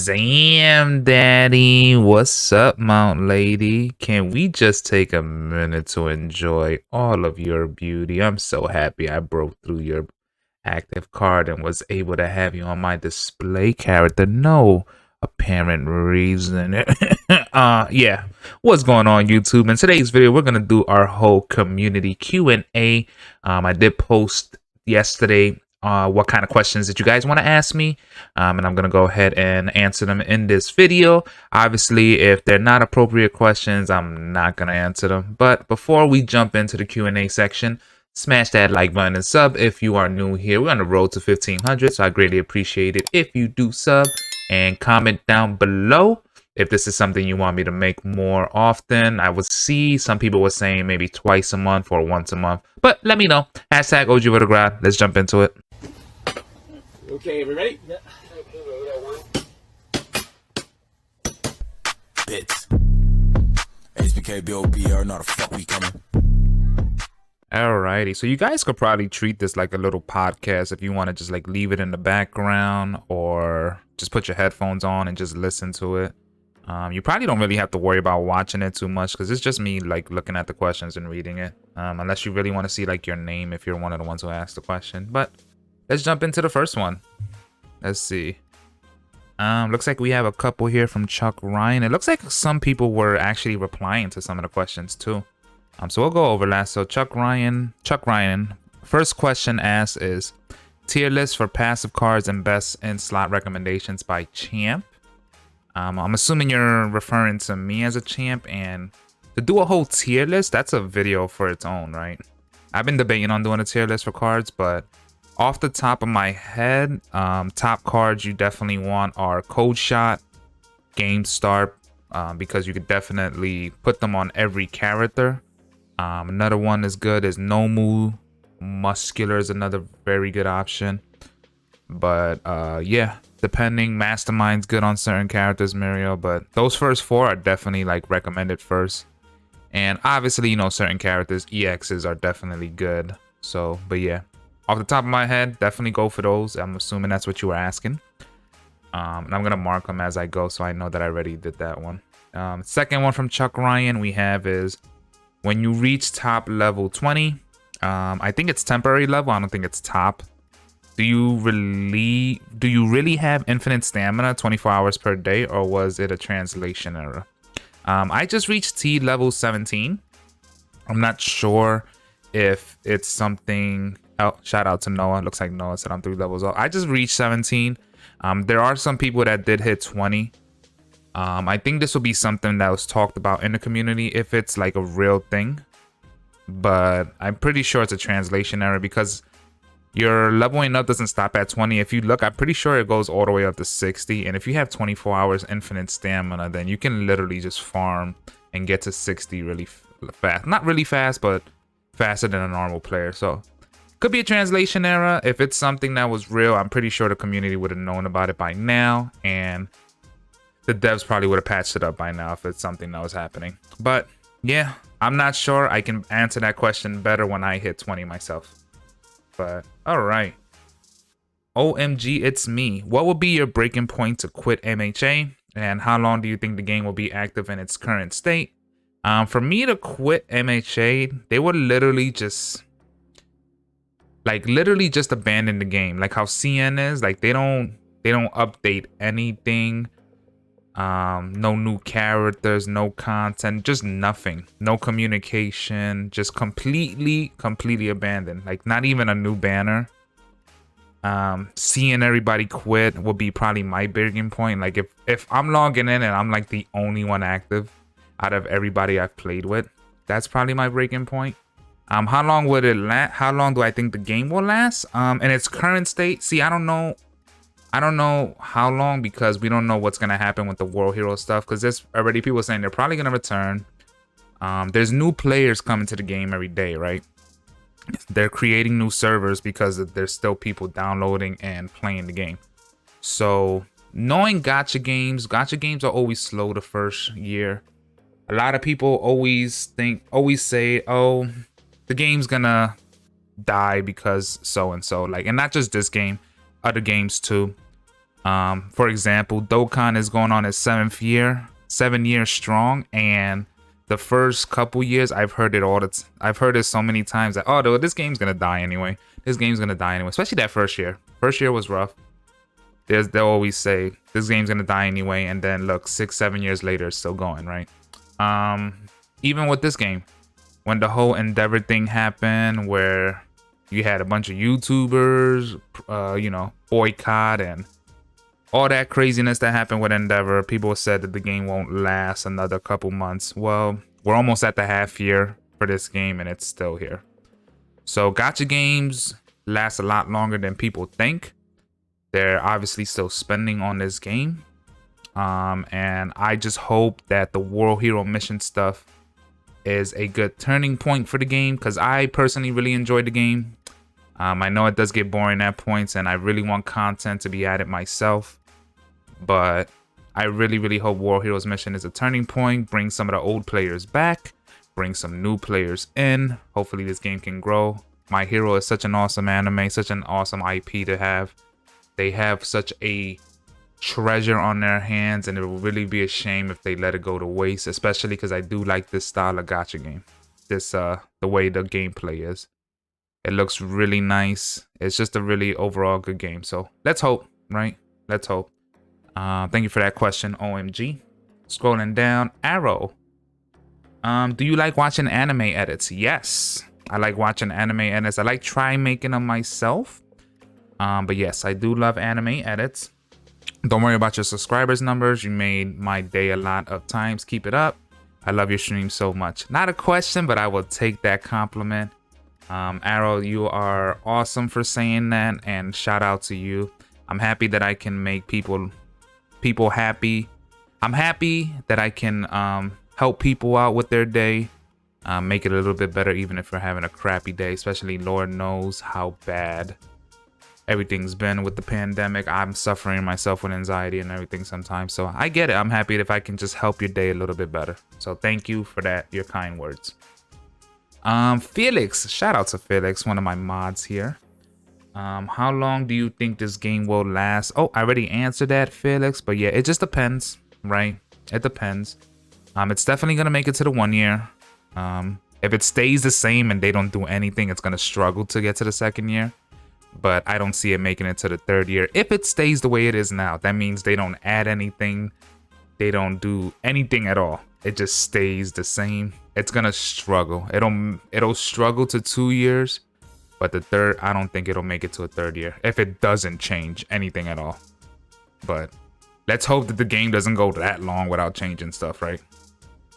Zam Daddy, what's up, Mount Lady? Can we just take a minute to enjoy all of your beauty? I'm so happy I broke through your active card and was able to have you on my display character. No apparent reason. Yeah. What's going on, YouTube? In today's video, we're gonna do our whole community Q&A. I did post yesterday what kind of questions that you guys want to ask me, and I'm gonna go ahead and answer them in this video. Obviously, if they're not appropriate questions, I'm not gonna answer them. But before we jump into the Q&A section, smash that like button and sub if you are new here. We're on the road to 1500, so I greatly appreciate it if you do sub, and comment down below if this is something you want me to make more often. I would see some people were saying maybe twice a month or once a month, but let me know. Hashtag OG with a grad. Let's jump into it. Okay, we ready? Yeah. Bits. HBK, BOBR, not a fuck we coming. Alrighty, so you guys could probably treat this like a little podcast if you want to just like leave it in the background or just put your headphones on and just listen to it. You probably don't really have to worry about watching it too much because it's just me like looking at the questions and reading it. Unless you really want to see like your name if you're one of the ones who asked the question. But let's jump into the first one. Let's see. Looks like we have a couple here from Chuck Ryan. It looks like some people were actually replying to some of the questions too. So we'll go over that. So Chuck Ryan, first question asked is tier list for passive cards and best in slot recommendations by champ. I'm assuming you're referring to me as a champ, and to do a whole tier list, that's a video for its own, right? I've been debating on doing a tier list for cards, but off the top of my head, top cards you definitely want are Code Shot, Game Start, because you could definitely put them on every character. Another one is good is Nomu. Muscular is another very good option. But yeah, depending, Mastermind's good on certain characters, Mario. But those first four are definitely like recommended first. And obviously, you know, certain characters, EXs are definitely good. So, but yeah, off the top of my head, definitely go for those. I'm assuming that's what you were asking. And I'm gonna mark them as I go so I know that I already did that one. Second one from Chuck Ryan we have is when you reach top level 20, I think it's temporary level. I don't think it's top. Do you really have infinite stamina 24 hours per day, or was it a translation error? I just reached T level 17. I'm not sure if it's something. Oh, shout out to Noah. Looks like Noah said I'm 3 levels up. I just reached 17. There are some people that did hit 20. I think this will be something that was talked about in the community if it's like a real thing, but I'm pretty sure it's a translation error because your leveling up doesn't stop at 20. If you look, I'm pretty sure it goes all the way up to 60, and if you have 24 hours infinite stamina, then you can literally just farm and get to 60 really fast. Not really fast, but faster than a normal player. So could be a translation error. If it's something that was real, I'm pretty sure the community would have known about it by now, and the devs probably would have patched it up by now if it's something that was happening. But yeah, I'm not sure. I can answer that question better when I hit 20 myself. But all right. OMG, it's me. What will be your breaking point to quit MHA? And how long do you think the game will be active in its current state? For me to quit MHA, they would literally just abandon the game. Like how CN is, like they don't update anything. No new characters, no content, just nothing, no communication, just completely abandoned. Like not even a new banner. Seeing everybody quit will be probably my breaking point. Like if I'm logging in and I'm like the only one active out of everybody I've played with, that's probably my breaking point. How long would it last? How long do I think the game will last? In its current state, see, I don't know how long because we don't know what's gonna happen with the World Hero stuff, because there's already people saying they're probably gonna return. There's new players coming to the game every day, right? They're creating new servers because there's still people downloading and playing the game. So knowing gacha games are always slow the first year. A lot of people always say, oh, the game's gonna die because so and so, like, and not just this game, other games too. For example, Dokkan is going on its 7 years strong, and the first couple years I've heard it I've heard it so many times that this game's gonna die anyway. This game's gonna die anyway. Especially that first year. First year was rough. They'll always say this game's gonna die anyway, and then look, 6-7 years later, it's still going, right? Even with this game, when the whole Endeavor thing happened, where you had a bunch of YouTubers, boycott and all that craziness that happened with Endeavor, people said that the game won't last another couple months. Well, we're almost at the half year for this game, and it's still here. So gacha games last a lot longer than people think. They're obviously still spending on this game. And I just hope that the World Hero Mission stuff is a good turning point for the game, because I personally really enjoyed the game. I know it does get boring at points, and I really want content to be added myself. But I really hope World Heroes Mission is a turning point, bring some of the old players back, bring some new players in. Hopefully this game can grow. My Hero is such an awesome anime, such an awesome IP to have. They have such a treasure on their hands, and it will really be a shame if they let it go to waste, especially because I do like this style of gacha game. The way the gameplay is. It looks really nice. It's just a really overall good game. So let's hope, right? Let's hope. Thank you for that question, OMG. Scrolling down, Arrow. Do you like watching anime edits? Yes, I like watching anime edits. I like trying making them myself. But yes, I do love anime edits. Don't worry about your subscribers numbers. You made my day a lot of times. Keep it up. I love your stream so much. Not a question, but I will take that compliment. Arrow, you are awesome for saying that, and shout out to you. I'm happy that I can make people happy. I'm happy that I can help people out with their day, make it a little bit better, even if we're having a crappy day. Especially, Lord knows how bad everything's been with the pandemic. I'm suffering myself with anxiety and everything sometimes, so I get it. I'm happy if I can just help your day a little bit better. So thank you for that, your kind words. Felix, shout out to Felix, one of my mods here. How long do you think this game will last? Oh, I already answered that, Felix, but yeah, it just depends, right? It depends. It's definitely gonna make it to the 1 year. If it stays the same and they don't do anything, it's gonna struggle to get to the 2nd year. But I don't see it making it to the 3rd year. If it stays the way it is now, that means they don't add anything. They don't do anything at all. It just stays the same. It's gonna struggle. It'll struggle to 2 years, but the 3rd, I don't think it'll make it to a 3rd year if it doesn't change anything at all. But let's hope that the game doesn't go that long without changing stuff, right?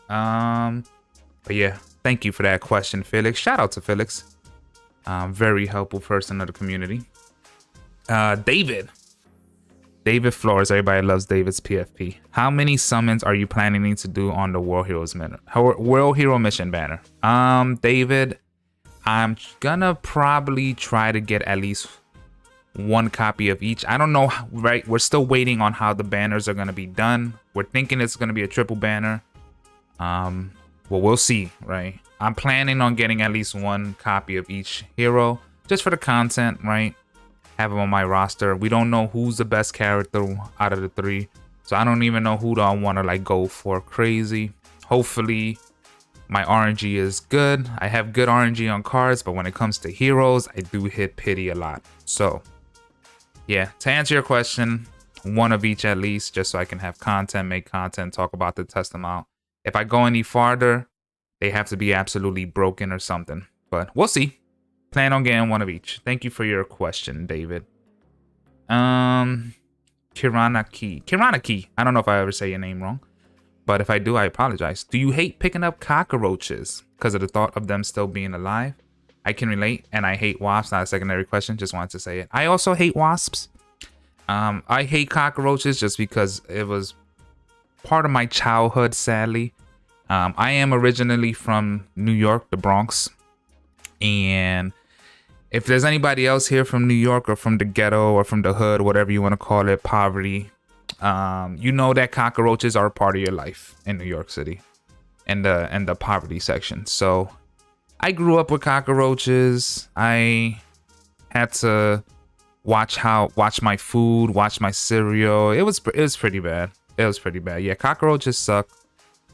But yeah, thank you for that question, Felix. Shout out to Felix. Very helpful person of the community. David Flores. Everybody loves David's PFP. How many summons are you planning to do on the World Hero Mission banner? David, I'm gonna probably try to get at least 1 copy of each. I don't know, right? We're still waiting on how the banners are gonna be done. We're thinking it's gonna be a triple banner. Well, we'll see, right? I'm planning on getting at least 1 copy of each hero, just for the content, right? Have them on my roster. We don't know who's the best character out of the 3, so I don't even know who do I want to like go for crazy. Hopefully my RNG is good. I have good RNG on cards, but when it comes to heroes, I do hit pity a lot. So yeah, to answer your question, 1 of each at least, just so I can have content, make content, talk about it, test them out. If I go any farther, they have to be absolutely broken or something, but we'll see. Plan on getting 1 of each. Thank you for your question, David. Kiranaki. I don't know if I ever say your name wrong, but if I do, I apologize. Do you hate picking up cockroaches because of the thought of them still being alive? I can relate, and I hate wasps. Not a secondary question, just wanted to say it. I also hate wasps. I hate cockroaches just because it was part of my childhood, sadly. I am originally from New York, the Bronx, and if there's anybody else here from New York or from the ghetto or from the hood, whatever you want to call it, poverty, you know that cockroaches are a part of your life in New York City, and the poverty section. So I grew up with cockroaches. I had to watch my food, watch my cereal. It was pretty bad. It was pretty bad. Yeah, cockroaches suck.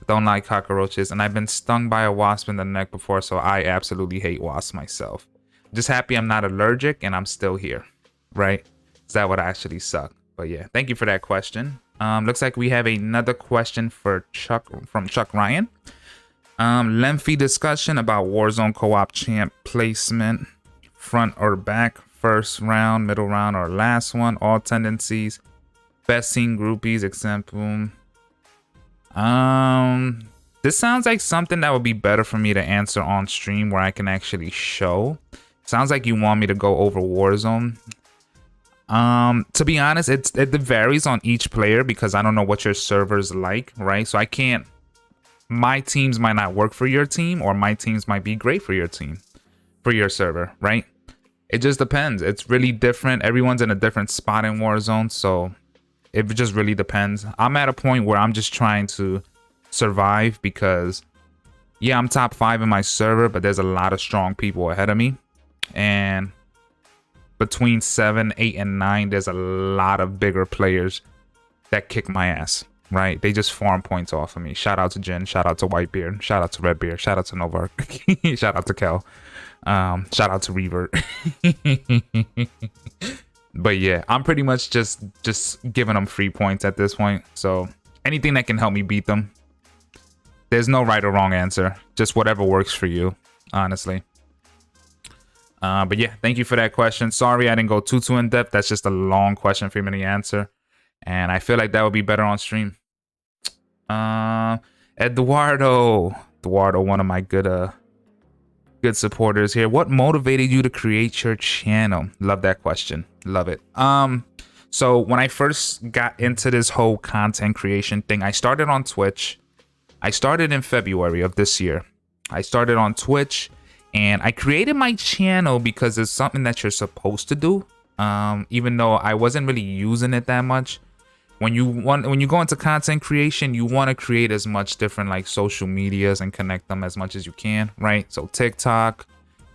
Don't like cockroaches, and I've been stung by a wasp in the neck before, so I absolutely hate wasps myself. Just happy I'm not allergic and I'm still here, right? That would actually suck. But yeah, thank you for that question. Looks like we have another question for from Chuck Ryan. Lengthy discussion about Warzone co-op champ placement, front or back, first round, middle round, or last one, all tendencies, best scene groupies, example. This sounds like something that would be better for me to answer on stream where I can actually show. Sounds like you want me to go over Warzone. To be honest, it varies on each player because I don't know what your server's like, right? So I can't, my teams might not work for your team, or my teams might be great for your team, for your server, right? It just depends. It's really different. Everyone's in a different spot in Warzone, so it just really depends. I'm at a point where I'm just trying to survive because, yeah, I'm top 5 in my server, but there's a lot of strong people ahead of me. And between 7, 8, and 9, there's a lot of bigger players that kick my ass, right? They just farm points off of me. Shout out to Jin, shout out to Whitebeard, shout out to Redbeard, shout out to Novark, shout out to Kel, shout out to Revert. But yeah, I'm pretty much just giving them free points at this point. So anything that can help me beat them. There's no right or wrong answer. Just whatever works for you, honestly. But yeah, thank you for that question. Sorry I didn't go too in depth. That's just a long question for me to answer. And I feel like that would be better on stream. Eduardo, one of my good supporters here. What motivated you to create your channel? Love that question. Love it. So when I first got into this whole content creation thing, I started on Twitch. I started in February of this year. I started on Twitch and I created my channel because it's something that you're supposed to do. Even though I wasn't really using it that much. When you go into content creation, you want to create as much different like social medias and connect them as much as you can, right? So TikTok,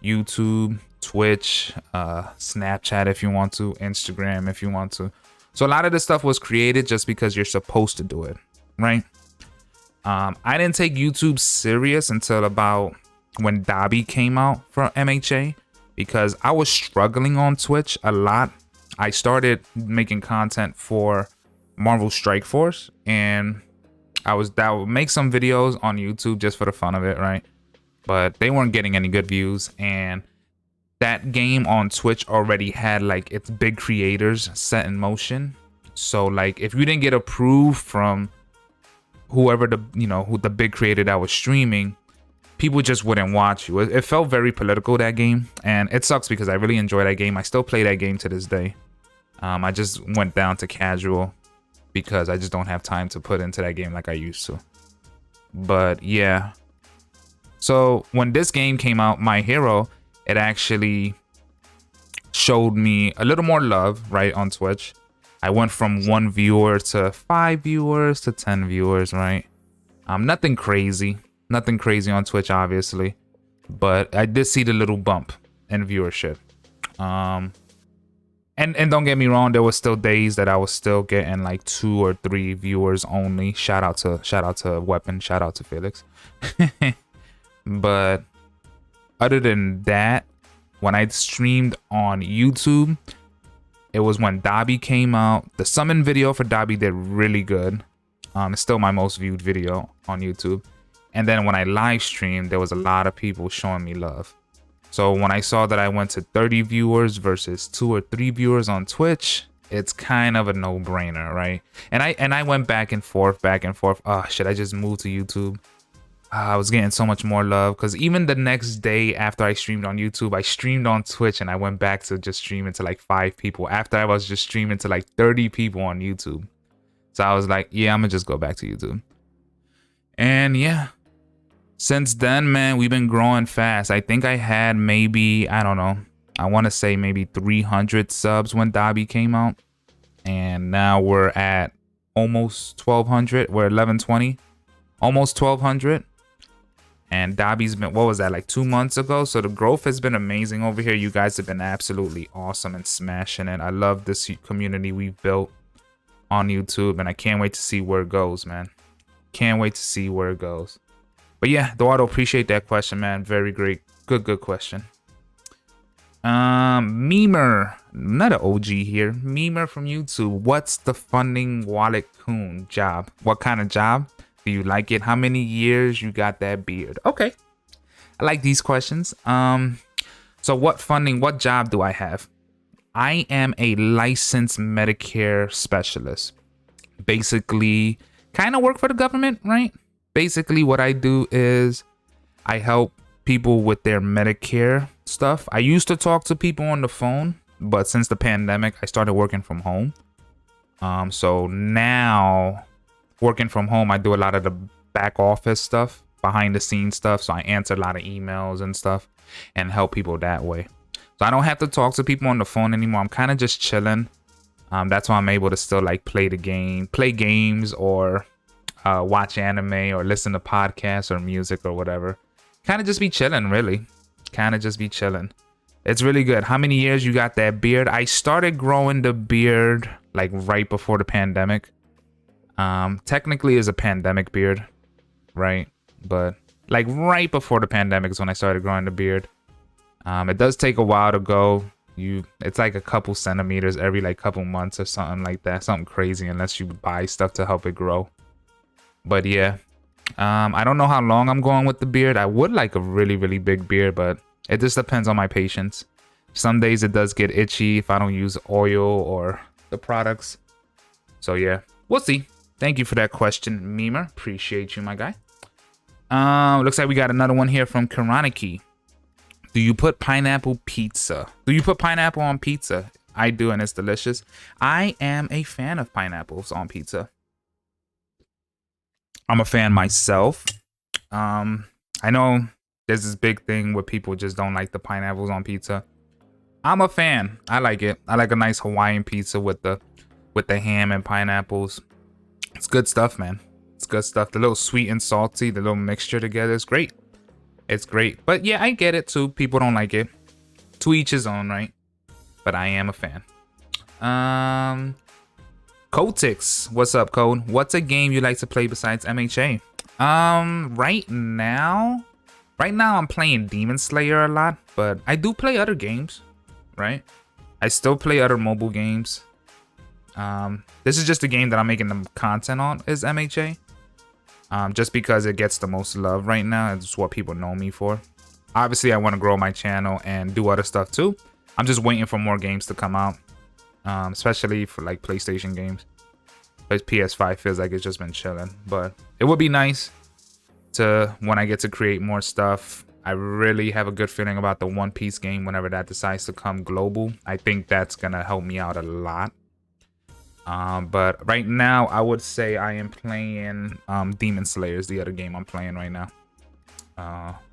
YouTube, Twitch, Snapchat if you want to, Instagram if you want to. So a lot of this stuff was created just because you're supposed to do it, right? I didn't take YouTube serious until about when Dobby came out for MHA because I was struggling on Twitch a lot. I started making content for Marvel Strike Force and that would make some videos on YouTube just for the fun of it, right? But they weren't getting any good views, and that game on Twitch already had like its big creators set in motion. So like if you didn't get approved from whoever the big creator that was streaming, people just wouldn't watch you. It felt very political, that game, and it sucks because I really enjoy that game. I still play that game to this day. I just went down to casual because I just don't have time to put into that game like I used to. But yeah, so when this game came out, My Hero, it actually showed me a little more love, right, on Twitch. I went from 1 viewer to 5 viewers to 10 viewers, right? Nothing crazy on Twitch, obviously, but I did see the little bump in viewership. And don't get me wrong, there was still days that I was still getting like 2 or 3 viewers only. Shout out to Weapon, shout out to Felix. But other than that, when I streamed on YouTube, it was when Dobby came out. The summon video for Dobby did really good. It's still my most viewed video on YouTube. And then when I live streamed, there was a lot of people showing me love. So when I saw that I went to 30 viewers versus 2 or 3 viewers on Twitch, it's kind of a no-brainer, right? And I went back and forth. Oh, should I just move to YouTube? I was getting so much more love because even the next day after I streamed on YouTube, I streamed on Twitch and I went back to just streaming to like 5 people after I was just streaming to like 30 people on YouTube. So I was like, yeah, I'm gonna just go back to YouTube. And yeah, since then, man, we've been growing fast. I think I had maybe, I don't know, I want to say maybe 300 subs when Dobby came out. And now we're at almost 1,200. We're 1120, almost 1,200. And Dobby's been, what was that, like 2 months ago? So the growth has been amazing over here. You guys have been absolutely awesome and smashing it. I love this community we've built on YouTube, and I can't wait to see where it goes, man. Can't wait to see where it goes. But yeah, Eduardo, appreciate that question, man. Very great. Good question. Memer, not an OG here. Memer from YouTube. What's the funding wallet coon job? What kind of job? Do you like it? How many years you got that beard? Okay. I like these questions. So what job do I have? I am a licensed Medicare specialist. Basically, kind of work for the government, right? Basically, what I do is I help people with their Medicare stuff. I used to talk to people on the phone, but since the pandemic, I started working from home. So now working from home, I do a lot of the back office stuff, behind the scenes stuff. So I answer a lot of emails and stuff and help people that way. So I don't have to talk to people on the phone anymore. I'm kind of just chilling. That's why I'm able to still like play games or watch anime or listen to podcasts or music or whatever. Kind of just be chilling, really. Kind of just be chilling. It's really good. How many years you got that beard? I started growing the beard like right before the pandemic. Technically is a pandemic beard, right? But like right before the pandemic is when I started growing the beard. It does take a while to go. It's like a couple centimeters every like couple months or something like that. Something crazy unless you buy stuff to help it grow. But yeah. I don't know how long I'm going with the beard. I would like a really, really big beard, but it just depends on my patience. Some days it does get itchy if I don't use oil or the products. So yeah, we'll see. Thank you for that question, Memer. Appreciate you, my guy. Looks like we got another one here from Karaniki. Do you put pineapple pizza? Do you put pineapple on pizza? I do, and it's delicious. I am a fan of pineapples on pizza. I'm a fan myself. I know there's this big thing where people just don't like the pineapples on pizza. I'm a fan. I like it. I like a nice Hawaiian pizza with the ham and pineapples. It's good stuff, man. It's good stuff. The little sweet and salty, the little mixture together is great. It's great. But yeah, I get it too. People don't like it. To each his own, right? But I am a fan. Kotix, what's up, Code? What's a game you like to play besides MHA? Right now I'm playing Demon Slayer a lot, but I do play other games, right? I still play other mobile games. This is just the game that I'm making the content on, is MHA. Just because it gets the most love right now. It's what people know me for. Obviously, I want to grow my channel and do other stuff too. I'm just waiting for more games to come out. Especially for like PlayStation games. But PS5 feels like it's just been chilling. But it would be nice to, when I get to create more stuff. I really have a good feeling about the One Piece game whenever that decides to come global. I think that's gonna help me out a lot. But right now I would say I am playing Demon Slayer is the other game I'm playing right now.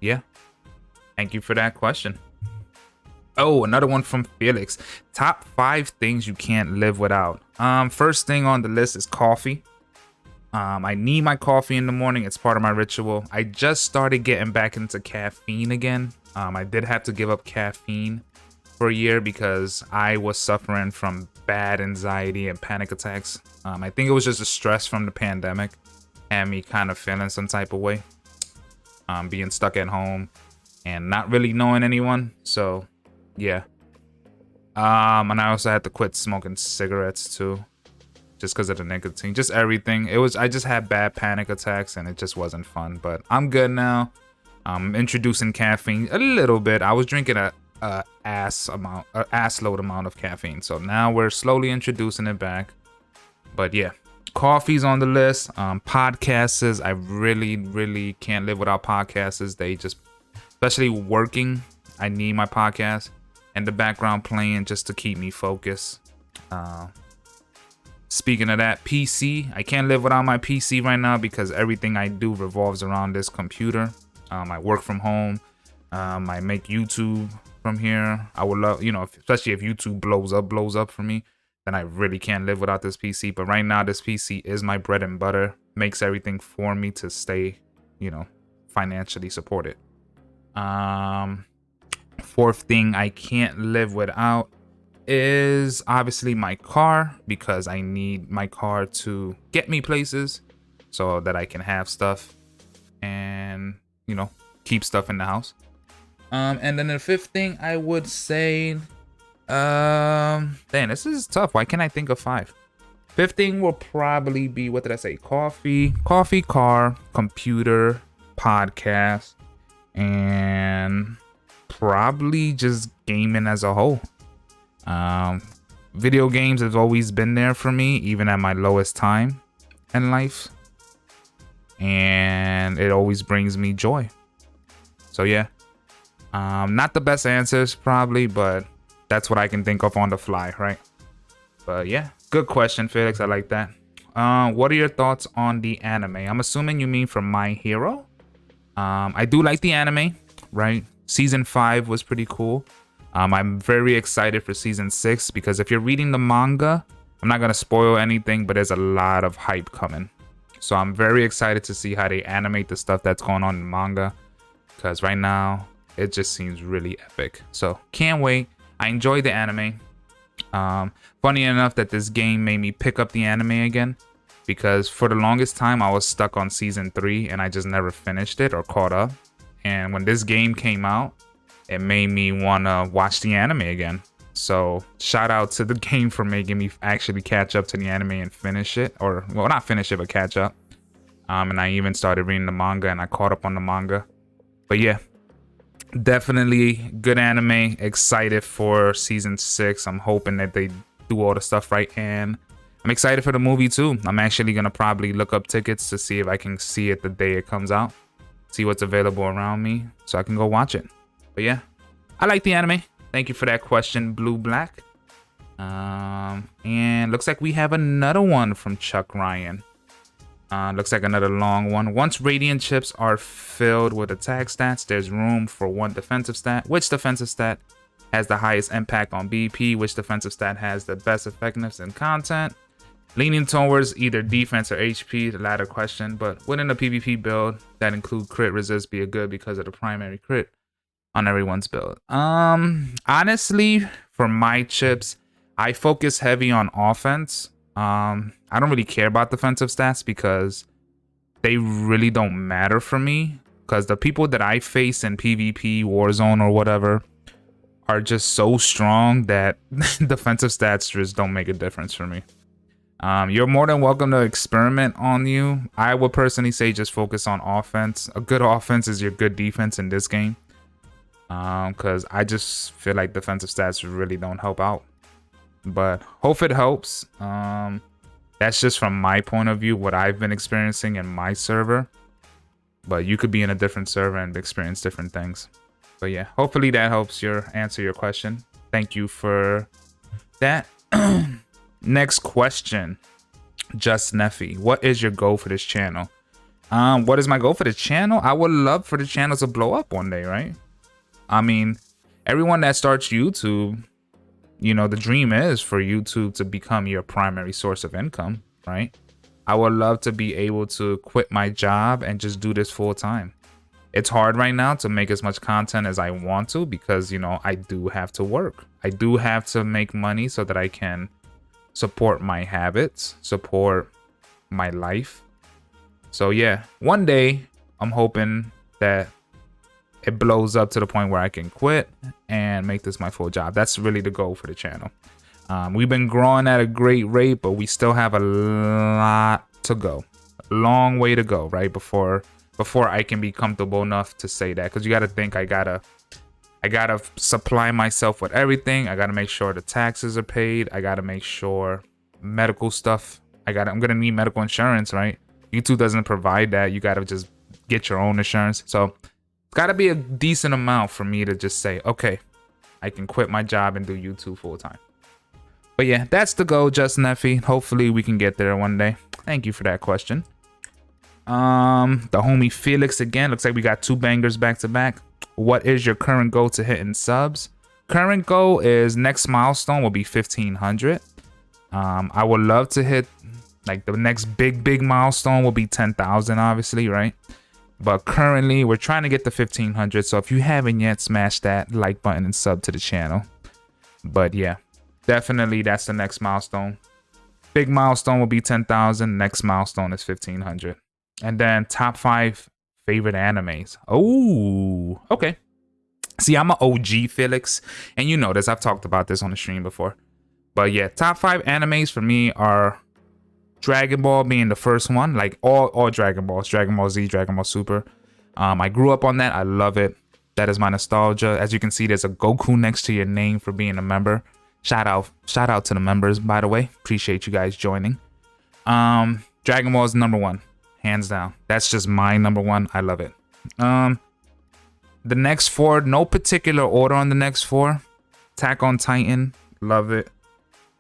Yeah. Thank you for that question. Oh, another one from Felix. Top 5 things you can't live without. First thing on the list is coffee. I need my coffee in the morning. It's part of my ritual. I just started getting back into caffeine again. I did have to give up caffeine for a year because I was suffering from bad anxiety and panic attacks. I think it was just the stress from the pandemic and me kind of feeling some type of way. Being stuck at home and not really knowing anyone. So yeah. And I also had to quit smoking cigarettes too, just because of the nicotine, just everything. I just had bad panic attacks and it just wasn't fun, but I'm good now. I'm introducing caffeine a little bit. I was drinking a ass load amount of caffeine, so now we're slowly introducing it back. But yeah, coffee's on the list. Podcasts, I really can't live without podcasts. They just, especially working, I need my podcast and the background playing just to keep me focused. Speaking of that, PC, I can't live without my PC right now because everything I do revolves around this computer. I work from home. I make YouTube from here. I would love, especially if YouTube blows up for me, then I really can't live without this PC. But right now, this PC is my bread and butter. Makes everything for me to stay, financially support it. Fourth thing I can't live without is obviously my car, because I need my car to get me places so that I can have stuff and, you know, keep stuff in the house. And then the fifth thing I would say, damn, this is tough. Why can't I think of 5? Fifth thing will probably be, what did I say? Coffee, car, computer, podcast, and probably just gaming as a whole. Video games have always been there for me, even at my lowest time in life, and it always brings me joy. So yeah, not the best answers probably, but that's what I can think of on the fly, right? But yeah, good question, Felix. I like that. What are your thoughts on the anime? I'm assuming you mean from My Hero. I do like the anime, right? Season 5 was pretty cool. I'm very excited for season 6, because if you're reading the manga, I'm not gonna spoil anything, but there's a lot of hype coming. So I'm very excited to see how they animate the stuff that's going on in manga, because right now it just seems really epic. So can't wait. I enjoyed the anime. Funny enough that this game made me pick up the anime again, because for the longest time I was stuck on season 3 and I just never finished it or caught up. And when this game came out, it made me want to watch the anime again. So shout out to the game for making me actually catch up to the anime and finish it. Or, well, not finish it, but catch up. And I even started reading the manga and I caught up on the manga. But yeah, definitely good anime. Excited for season 6. I'm hoping that they do all the stuff right. And I'm excited for the movie too. I'm actually going to probably look up tickets to see if I can see it the day it comes out. See what's available around me so I can go watch it. But yeah, I like the anime. Thank you for that question, Blue Black. And looks like we have another one from Chuck Ryan. Looks like another long one. Once radiant chips are filled with attack stats, there's room for one defensive stat. Which defensive stat has the highest impact on BP? Which defensive stat has the best effectiveness in content? Leaning towards either defense or HP, the latter question, but wouldn't a PvP build that include crit resist be a good because of the primary crit on everyone's build? Honestly, for my chips, I focus heavy on offense. I don't really care about defensive stats because they really don't matter for me, because the people that I face in PvP, Warzone, or whatever are just so strong that defensive stats just don't make a difference for me. You're more than welcome to experiment on you. I would personally say just focus on offense. A good offense is your good defense in this game. Because I just feel like defensive stats really don't help out. But hope it helps. That's just from my point of view, what I've been experiencing in my server. But you could be in a different server and experience different things. But yeah, hopefully that helps answer your question. Thank you for that. Next question, Just Neffy. What is your goal for this channel? What is my goal for the channel? I would love for the channel to blow up one day, right? I mean, everyone that starts YouTube, you know, the dream is for YouTube to become your primary source of income, right? I would love to be able to quit my job and just do this full time. It's hard right now to make as much content as I want to because, you know, I do have to work. I do have to make money so that I can support my habits, support my life. So yeah, one day I'm hoping that it blows up to the point where I can quit and make this my full job. That's really the goal for the channel. We've been growing at a great rate, but we still have a lot to go. A long way to go, right? Before I can be comfortable enough to say that. Because you got to think I gotta supply myself with everything. I gotta make sure the taxes are paid. I gotta make sure medical stuff. I'm gonna need medical insurance, right? YouTube doesn't provide that. You gotta just get your own insurance. So it's gotta be a decent amount for me to just say, okay, I can quit my job and do YouTube full time. But yeah, that's the goal, Just Neffy. Hopefully we can get there one day. Thank you for that question. The homie Felix again. Looks like we got 2 bangers back to back. What is your current goal to hit in subs? Current goal is next milestone will be 1,500. I would love to hit, like, the next big milestone will be 10,000, obviously, right? But currently, we're trying to get to 1,500. So if you haven't yet, smash that like button and sub to the channel. But yeah, definitely that's the next milestone. Big milestone will be 10,000. Next milestone is 1,500. And then top 5 favorite animes. Oh, okay. See, I'm an OG, Felix. And you know this. I've talked about this on the stream before. But yeah, top 5 animes for me are Dragon Ball being the first one. Like all Dragon Balls. Dragon Ball Z, Dragon Ball Super. I grew up on that. I love it. That is my nostalgia. As you can see, there's a Goku next to your name for being a member. Shout out to the members, by the way. Appreciate you guys joining. Dragon Ball is number 1, hands down. That's just my number 1. I love it. The next 4, no particular order on the next 4. Attack on Titan, love it.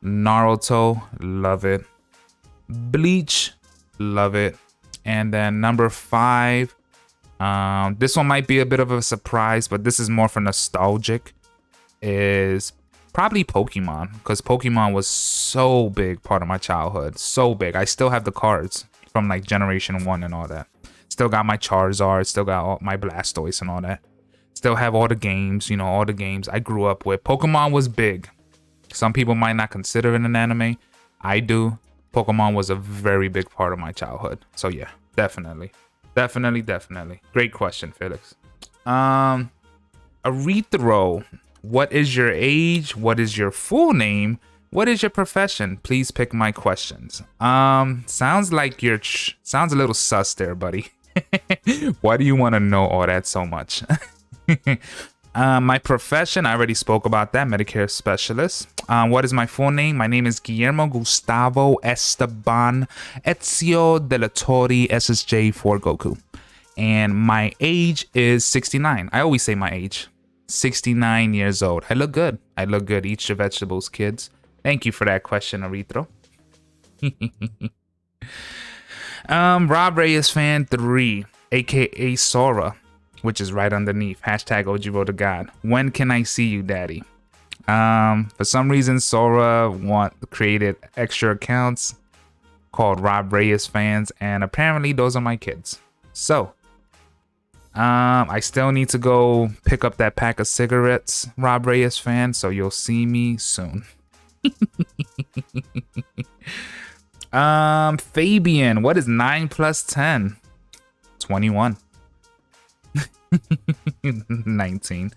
Naruto, love it. Bleach, love it. And then number 5. This one might be a bit of a surprise, but this is more for nostalgic. Is probably Pokemon, because Pokemon was so big part of my childhood. So big. I still have the cards from like Generation 1 and all that. Still got my Charizard, still got all my Blastoise and all that. Still have all the games, you know, all the games I grew up with. Pokemon was big. Some people might not consider it an anime. I do. Pokemon was a very big part of my childhood. So yeah, definitely. Definitely. Great question, Felix. Arithro. What is your age? What is your full name? What is your profession? Please pick my questions. Sounds like sounds a little sus there, buddy. Why do you want to know all that so much? My profession, I already spoke about that, Medicare specialist. What is my full name? My name is Guillermo Gustavo Esteban Ezio de la Torre SSJ for Goku. And my age is 69. I always say my age. 69 years old. I look good. Eat your vegetables, kids. Thank you for that question, Arithro. Rob Reyes fan 3, aka Sora, which is right underneath. Hashtag Ojiro to God. When can I see you, daddy? For some reason, Sora created extra accounts called Rob Reyes fans, and apparently those are my kids. So, I still need to go pick up that pack of cigarettes, Rob Reyes fan, so you'll see me soon. Fabian, what is 9 plus 10? 21. 19.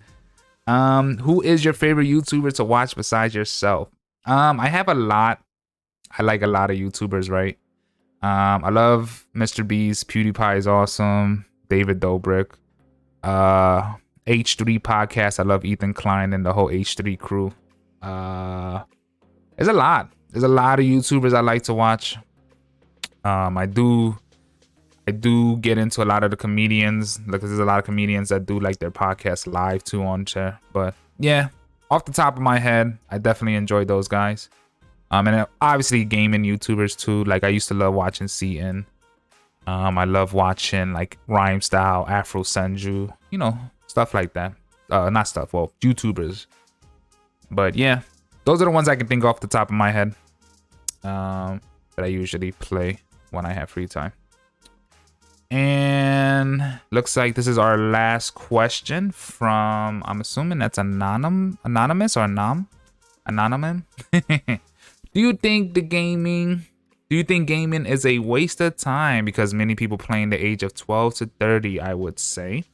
Who is your favorite YouTuber to watch besides yourself? I have a lot. I like a lot of YouTubers, right? I love Mr. Beast. PewDiePie is awesome. David Dobrik. H3 podcast. I love Ethan Klein and the whole H3 crew. There's a lot. There's a lot of YouTubers I like to watch. I do get into a lot of the comedians, because there's a lot of comedians that do like their podcast live too on chair. But yeah, off the top of my head, I definitely enjoy those guys. And obviously gaming YouTubers too. Like I used to love watching Seaton. I love watching like Rhyme Style, Afro Senju, you know, stuff like that. Not stuff, well, YouTubers. But yeah, those are the ones I can think off the top of my head. That I usually play when I have free time. And looks like this is our last question from, I'm assuming that's anonymous or anonymous. Do you think gaming is a waste of time? Because many people playing the age of 12 to 30, I would say.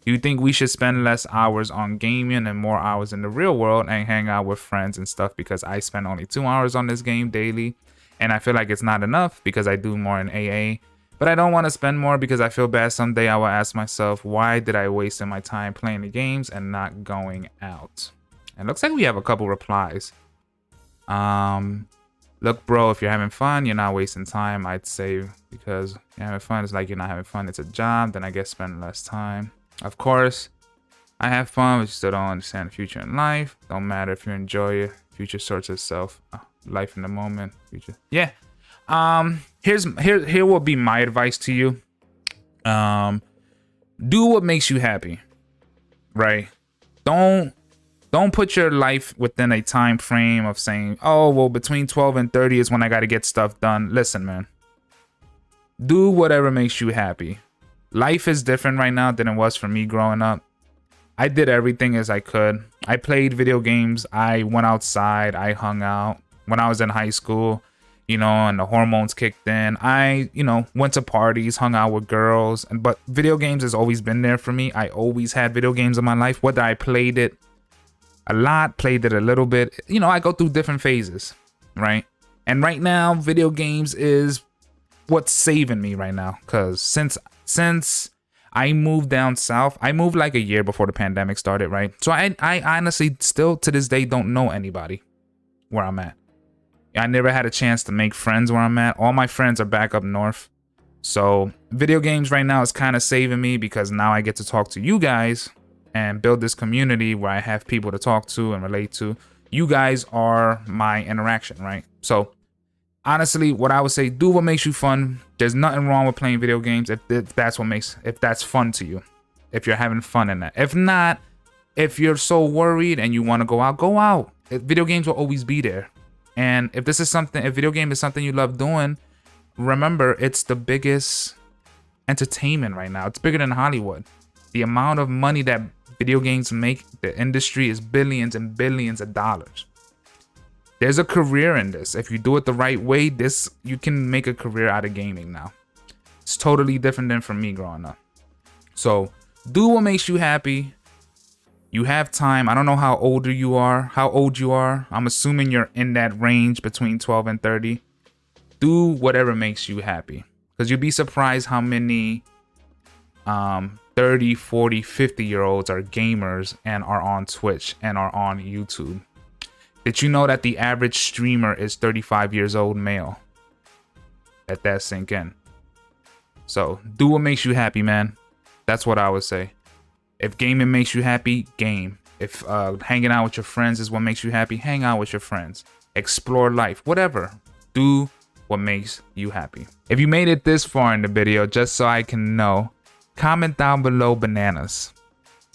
Do you think we should spend less hours on gaming and more hours in the real world and hang out with friends and stuff? Because I spend only 2 hours on this game daily, and I feel like it's not enough because I do more in AA. But I don't want to spend more because I feel bad. Someday I will ask myself, why did I waste my time playing the games and not going out? And looks like we have a couple replies. Look, bro, if you're having fun, you're not wasting time, I'd say, because you're having fun. It's like you're not having fun. It's a job. Then I guess spend less time. Of course, I have fun, but you still don't understand the future in life. Don't matter if you enjoy it. Future sorts itself. Life in the moment. Future. Yeah. Here will be my advice to you. Do what makes you happy. Right? Don't put your life within a time frame of saying, oh, well, between 12 and 30 is when I got to get stuff done. Listen, man. Do whatever makes you happy. life is different right now than it was for me growing up. I did everything as I could. I played video games. I went outside. I hung out. When I was in high school, you know, and the hormones kicked in, I, you know, went to parties, hung out with girls. But video games has always been there for me. I always had video games in my life, whether I played it a lot, played it a little bit. You know, I go through different phases, right? And right now, video games is what's saving me right now. Because since I moved down south, I moved like a year before the pandemic started, right? So I honestly still to this day don't know anybody where I'm at. I never had a chance to make friends where I'm at. All my friends are back up north. So video games right now is kind of saving me because now I get to talk to you guys and build this community where I have people to talk to and relate to. You guys are my interaction, right? So honestly, what I would say, do what makes you fun. There's nothing wrong with playing video games if that's fun to you. If you're having fun in that. If not, if you're so worried and you want to go out, go out. Video games will always be there. And if video game is something you love doing, remember, it's the biggest entertainment right now. It's bigger than Hollywood. The amount of money that video games make, the industry is billions and billions of dollars. There's a career in this. If you do it the right way, you can make a career out of gaming now. It's totally different than for me growing up. So do what makes you happy. You have time. I don't know how old you are. I'm assuming you're in that range between 12 and 30. Do whatever makes you happy. Because you'll be surprised how many 30, 40, 50-year-olds are gamers and are on Twitch and are on YouTube. Did you know that the average streamer is 35 years old male? Let that sink in. So do what makes you happy, man. That's what I would say. If gaming makes you happy, game. If hanging out with your friends is what makes you happy, hang out with your friends. Explore life, whatever. Do what makes you happy. If you made it this far in the video, just so I can know, comment down below bananas.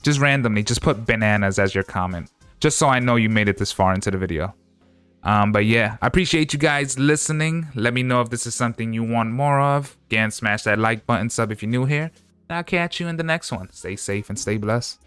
Just randomly, just put bananas as your comment. Just so I know you made it this far into the video. But yeah, I appreciate you guys listening. Let me know if this is something you want more of. Again, smash that like button, sub if you're new here. I'll catch you in the next one. Stay safe and stay blessed.